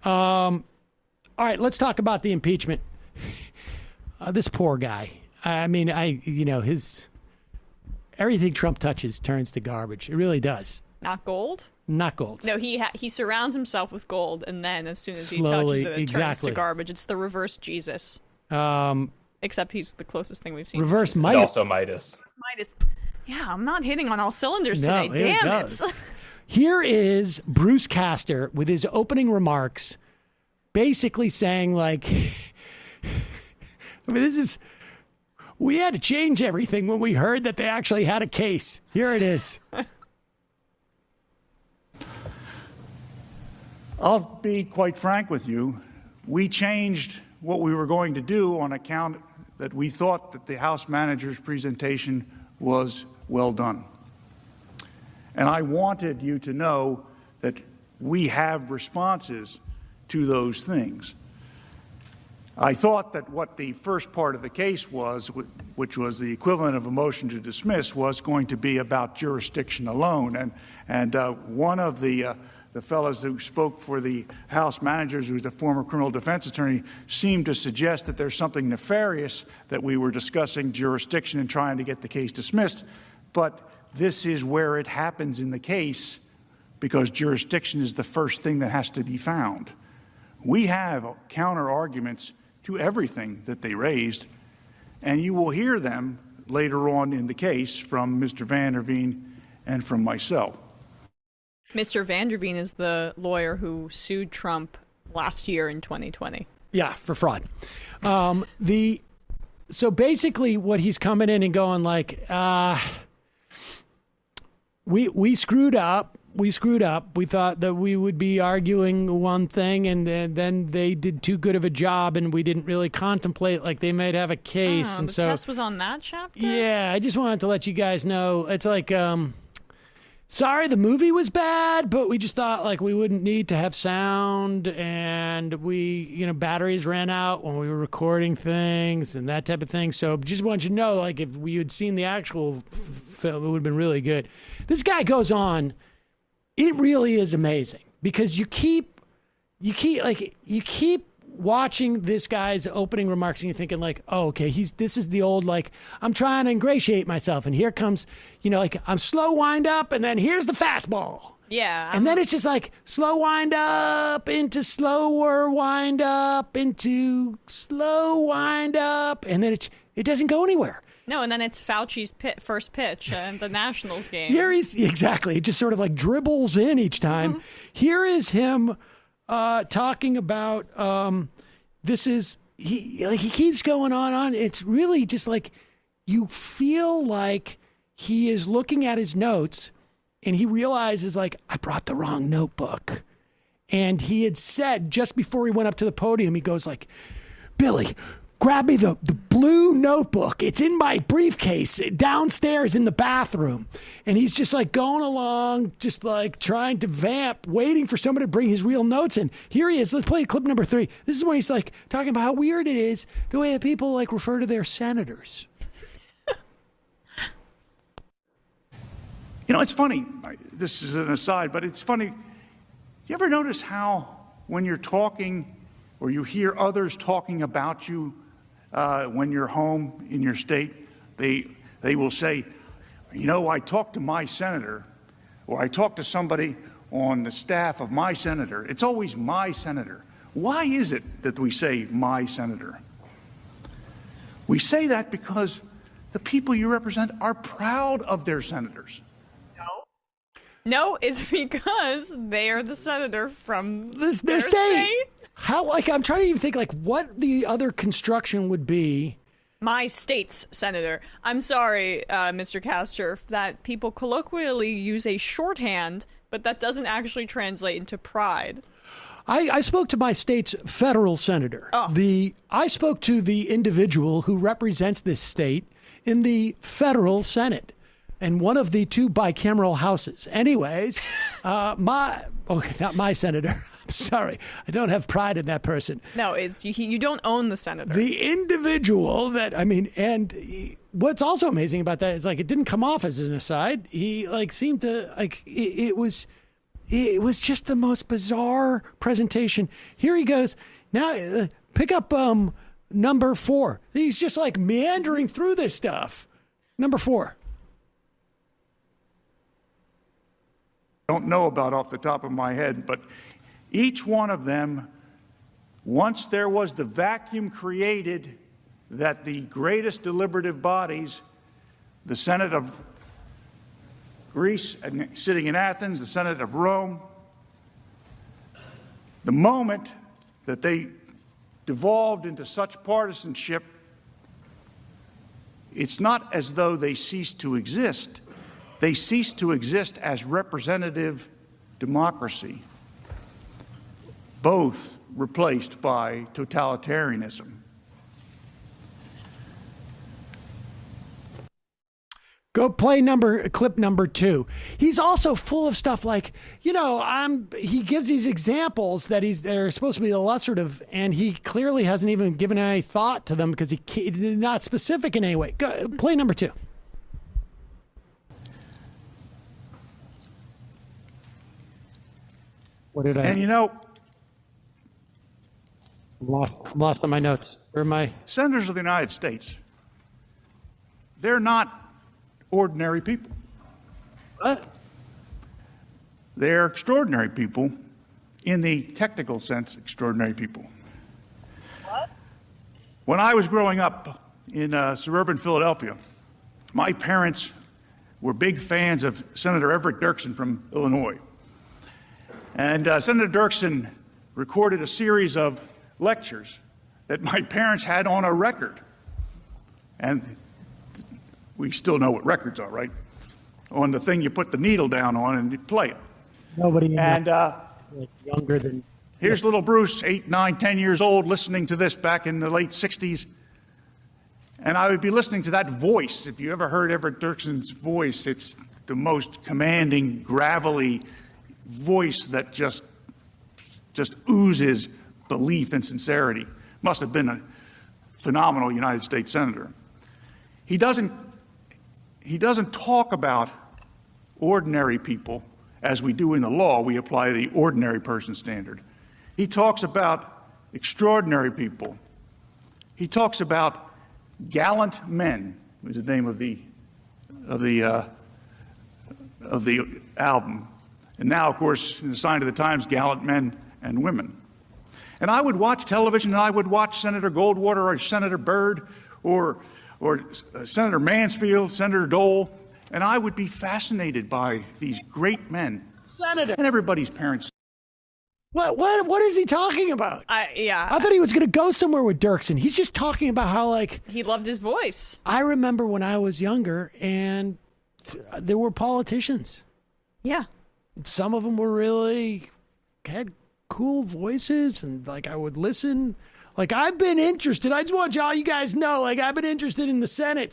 All right, let's talk about the impeachment. This poor guy. I mean, his everything Trump touches turns to garbage. It really does. Not gold? Not gold. No, he surrounds himself with gold, and then as soon as Slowly, he touches it, it turns to garbage. It's the reverse Jesus. Except he's the closest thing we've seen. Reverse Midas. Midas. Also Midas. Yeah, I'm not hitting on all cylinders today. Damn it. Here is Bruce Castor with his opening remarks, basically saying, like, we had to change everything when we heard that they actually had a case. Here it is. I'll be quite frank with you. We changed what we were going to do on account that we thought that the House manager's presentation was well done. And I wanted you to know that we have responses to those things. I thought that what the first part of the case was, which was the equivalent of a motion to dismiss, was going to be about jurisdiction alone. And one of the fellows who spoke for the House managers, who was a former criminal defense attorney, seemed to suggest that there's something nefarious that we were discussing jurisdiction and trying to get the case dismissed. But this is where it happens in the case, because jurisdiction is the first thing that has to be found. We have counter arguments to everything that they raised, and you will hear them later on in the case from Mr. Van der Veen and from myself. Mr. Van der Veen is the lawyer who sued Trump last year in 2020. Yeah, for fraud. So basically what he's coming in and going like, we screwed up. We screwed up. We thought that we would be arguing one thing, and then they did too good of a job, and we didn't really contemplate like they might have a case. And the so test was on that chapter? Yeah, I just wanted to let you guys know. It's like, sorry, the movie was bad, but we just thought like we wouldn't need to have sound, and batteries ran out when we were recording things and that type of thing. So just want you to know, like, if we had seen the actual film, it would have been really good. This guy goes on. It really is amazing because you keep watching this guy's opening remarks and you're thinking like, oh, okay, this is the old, like, I'm trying to ingratiate myself. And here comes, I'm slow wind up and then here's the fastball. Yeah. And then it's just like slow wind up into slower wind up into slow wind up. And then it doesn't go anywhere. No, and then it's Fauci's first pitch in the Nationals game. Here exactly. It just sort of like dribbles in each time. Mm-hmm. Here is him talking about he keeps going on. It's really just like you feel like he is looking at his notes and he realizes like, I brought the wrong notebook. And he had said just before he went up to the podium, he goes like, Billy, grab me the blue notebook. It's in my briefcase downstairs in the bathroom. And he's just like going along, just like trying to vamp, waiting for someone to bring his real notes in. Here he is. Let's play clip number 3. This is where he's like talking about how weird it is the way that people like refer to their senators. It's funny. This is an aside, but it's funny. You ever notice how when you're talking or you hear others talking about you, when you're home in your state, they will say, I talked to my senator, or I talked to somebody on the staff of my senator. It's always my senator. Why is it that we say my senator? We say that because the people you represent are proud of their senators. No, it's because they are the senator from their state. How, I'm trying to even think, what the other construction would be. My state's senator. I'm sorry, Mr. Castor, that people colloquially use a shorthand, but that doesn't actually translate into pride. I spoke to my state's federal senator. Oh. I spoke to the individual who represents this state in the federal Senate. And one of the 2 bicameral houses. Anyways, not my senator. I'm sorry. I don't have pride in that person. No, it's you don't own the senator. The individual and what's also amazing about that is it didn't come off as an aside. He seemed to it was it was just the most bizarre presentation. Here he goes. Now, pick up number 4. He's just like meandering through this stuff. Number 4. Don't know about off the top of my head, but each one of them, once there was the vacuum created that the greatest deliberative bodies, the Senate of Greece sitting in Athens, the Senate of Rome, the moment that they devolved into such partisanship, it's not as though they ceased to exist. They ceased to exist as representative democracy, both replaced by totalitarianism. Go play clip number 2. He's also full of stuff like, he gives these examples that are supposed to be illustrative, and he clearly hasn't even given any thought to them because he's not specific in any way. Go play number 2. What did I? And lost on my notes. Where am I? Senators of the United States, they're not ordinary people. What? They're extraordinary people, in the technical sense, extraordinary people. What? When I was growing up in suburban Philadelphia, my parents were big fans of Senator Everett Dirksen from Illinois. And Senator Dirksen recorded a series of lectures that my parents had on a record. And we still know what records are, right? On the thing you put the needle down on and you play it. Nobody and younger than. Here's little Bruce, 8, 9, 10 years old, listening to this back in the late 60s. And I would be listening to that voice. If you ever heard Everett Dirksen's voice, it's the most commanding, gravelly voice that just oozes belief and sincerity. Must have been a phenomenal United States senator. He doesn't talk about ordinary people as we do in the law. We apply the ordinary person standard. He talks about extraordinary people. He talks about gallant men, was the name of the album. And now, of course, in the sign of the times, gallant men and women. And I would watch television, and I would watch Senator Goldwater or Senator Byrd or Senator Mansfield, Senator Dole, and I would be fascinated by these great men. Senator. And everybody's parents. What is he talking about? Yeah. I thought he was going to go somewhere with Dirksen. He's just talking about how, he loved his voice. I remember when I was younger, and there were politicians. Yeah. Some of them were really had cool voices, and I would listen. I've been interested. I just want you guys know, I've been interested in the Senate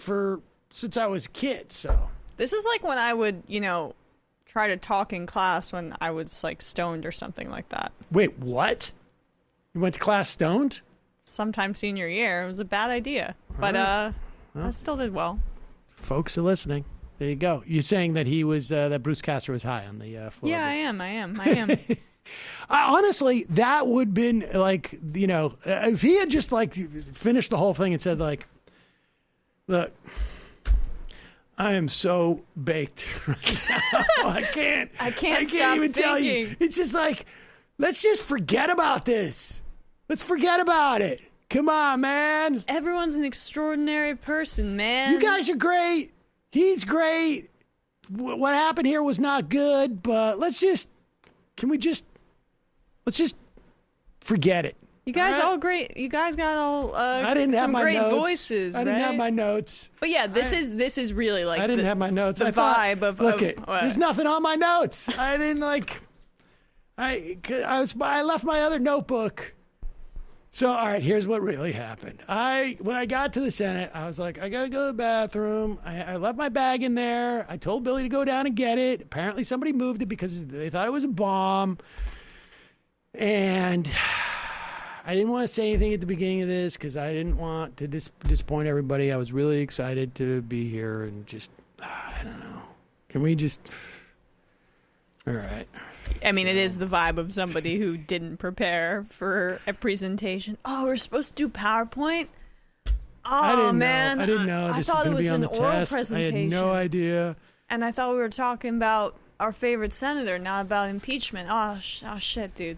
since I was a kid. So this is like when I would, try to talk in class when I was stoned or something like that. Wait, what? You went to class stoned? Sometime senior year. It was a bad idea, but I still did well. Folks are listening. There you go. You're saying that he was that Bruce Castor was high on the floor. Yeah, I am. Honestly, that would have been if he had just finished the whole thing and said look, I am so baked right now. I can't stop even tell you. It's just let's just forget about this. Let's forget about it. Come on, man. Everyone's an extraordinary person, man. You guys are great. He's great. What happened here was not good, but let's just forget it. You guys all great. You guys got all I didn't have my great notes. voices. I didn't have my notes. But yeah, this is really I didn't have my notes. The vibe of there's nothing on my notes. I didn't I left my other notebook. So, all right, here's what really happened. When I got to the Senate, I was like, I got to go to the bathroom. I left my bag in there. I told Billy to go down and get it. Apparently somebody moved it because they thought it was a bomb. And I didn't want to say anything at the beginning of this because I didn't want to disappoint everybody. I was really excited to be here and just, I don't know. Can we just... All right. I mean, it is the vibe of somebody who didn't prepare for a presentation. Oh, we're supposed to do PowerPoint? Oh, I didn't man. know. I didn't know I this thought was going it to was be on an the oral test. I presentation. had no idea. And I thought we were talking about our favorite senator, not about impeachment. Oh shit, dude.